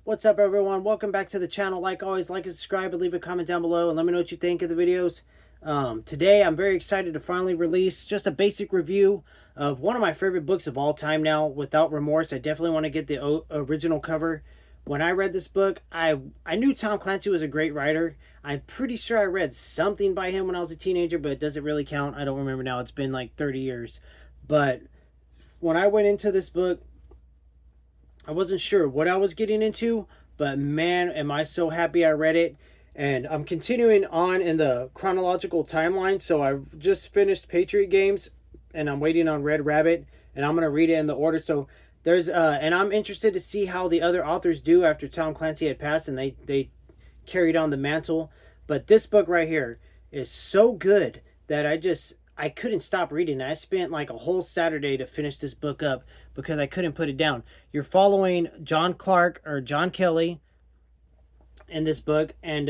What's up, everyone? Welcome back to the channel. Like always, like and subscribe and leave a comment down below and let me know what you think of the videos. Today I'm very excited to finally release just a basic review of one of my favorite books of all time now, Without Remorse. I definitely want to get the original cover. When I read this book, I knew Tom Clancy was a great writer. I'm pretty sure I read something by him when I was a teenager, but it doesn't really count. I don't remember now. It's been like 30 years. But when I went into this book, I wasn't sure what I was getting into, but man, am I so happy I read it. And I'm continuing on in the chronological timeline. So I've just finished Patriot Games and I'm waiting on Red Rabbit and I'm going to read it in the order. So and I'm interested to see how the other authors do after Tom Clancy had passed and they carried on the mantle. But this book right here is so good that I couldn't stop reading. I spent like a whole Saturday to finish this book up because I couldn't put it down. You're following John Clark or John Kelly in this book, and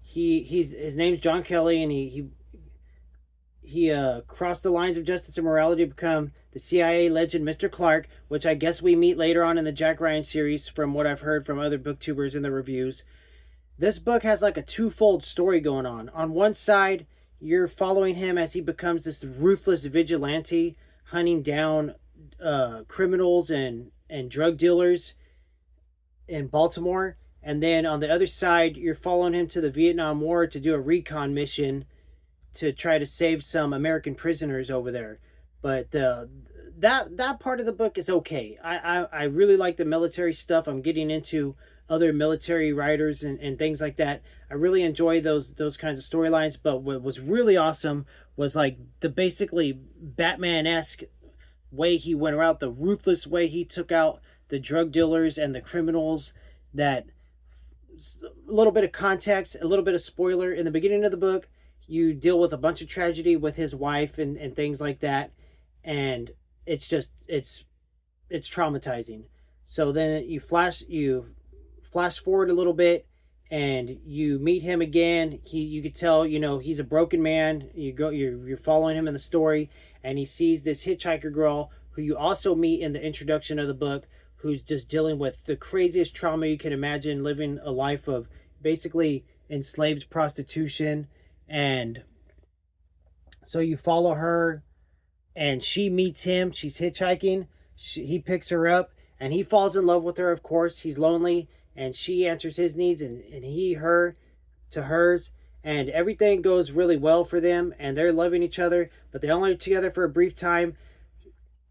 his name's John Kelly, and he crossed the lines of justice and morality to become the CIA legend Mr. Clark, which I guess we meet later on in the Jack Ryan series from what I've heard from other booktubers in the reviews. This book has like a twofold story going on. On one side, you're following him as he becomes this ruthless vigilante, hunting down criminals and drug dealers in Baltimore. And then on the other side, you're following him to the Vietnam War to do a recon mission to try to save some American prisoners over there. But that part of the book is okay. I really like the military stuff. I'm getting into other military writers and things like that. I really enjoy those kinds of storylines. But what was really awesome was like the basically Batman-esque way he went around, the ruthless way he took out the drug dealers and the criminals. That a little bit of context, a little bit of spoiler. In the beginning of the book, you deal with a bunch of tragedy with his wife and things like that, and it's traumatizing. So then you flash forward a little bit and you meet him again. You could tell, he's a broken man. You're following him in the story, and he sees this hitchhiker girl who you also meet in the introduction of the book, who's just dealing with the craziest trauma you can imagine, living a life of basically enslaved prostitution. And so you follow her and she meets him. She's hitchhiking. He picks her up and he falls in love with her. Of course, he's lonely, and she answers his needs, and he her to hers, and everything goes really well for them, and they're loving each other, but they're only together for a brief time.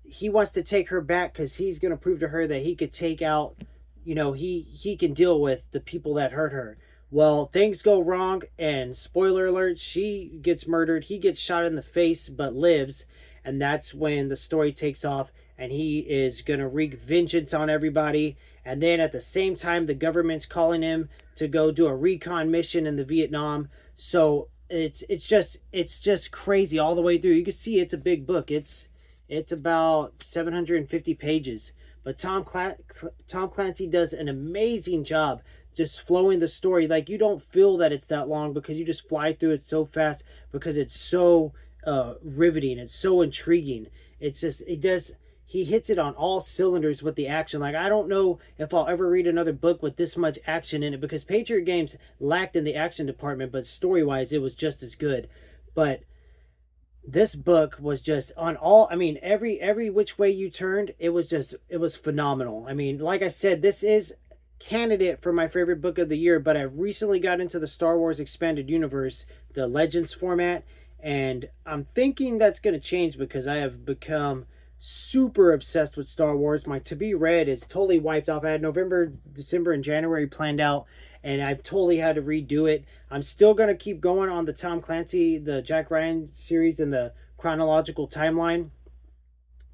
He wants to take her back because he's going to prove to her that he could take out, he can deal with the people that hurt her. Well, things go wrong, and spoiler alert, she gets murdered. He gets shot in the face but lives, and that's when the story takes off, and he is going to wreak vengeance on everybody. And then at the same time, the government's calling him to go do a recon mission in the Vietnam. So it's just crazy all the way through. You can see it's a big book. It's about 750 pages. But Tom Clancy does an amazing job just flowing the story. Like, you don't feel that it's that long because you just fly through it so fast because it's so riveting. It's so intriguing. He hits it on all cylinders with the action. Like, I don't know if I'll ever read another book with this much action in it, because Patriot Games lacked in the action department, but story-wise, it was just as good. But this book was just on all, I mean, every which way you turned, it was phenomenal. I mean, like I said, this is candidate for my favorite book of the year, but I recently got into the Star Wars Expanded Universe, the Legends format, and I'm thinking that's going to change because I have become super obsessed with Star Wars. My to be read is totally wiped off. I had November, December, and January planned out, and I've totally had to redo it. I'm still going to keep going on the Tom Clancy, the Jack Ryan series, and the chronological timeline,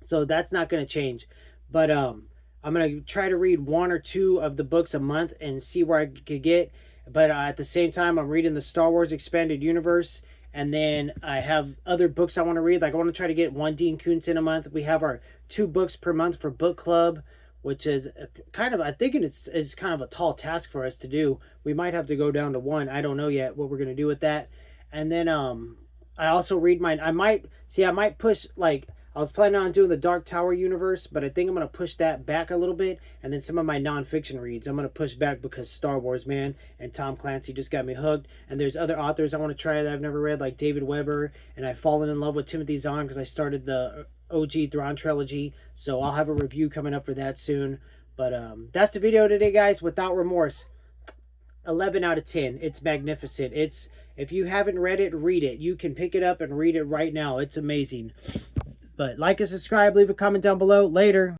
so that's not going to change. But I'm going to try to read one or two of the books a month and see where I could get. But at the same time, I'm reading the Star Wars Expanded Universe, and then I have other books I want to read. Like, I want to try to get one Dean Koontz in a month. We have our 2 books per month for book club, which is kind of, I think it's kind of a tall task for us to do. We might have to go down to 1. I don't know yet what we're going to do with that. And then I also read I might push, like, I was planning on doing the Dark Tower universe, but I think I'm going to push that back a little bit. And then some of my nonfiction reads, I'm going to push back because Star Wars, man, and Tom Clancy just got me hooked. And there's other authors I want to try that I've never read, like David Weber. And I've fallen in love with Timothy Zahn because I started the OG Thrawn trilogy. So I'll have a review coming up for that soon. But that's the video today, guys. Without Remorse, 11 out of 10. It's magnificent. If you haven't read it, read it. You can pick it up and read it right now. It's amazing. But like and subscribe, leave a comment down below. Later.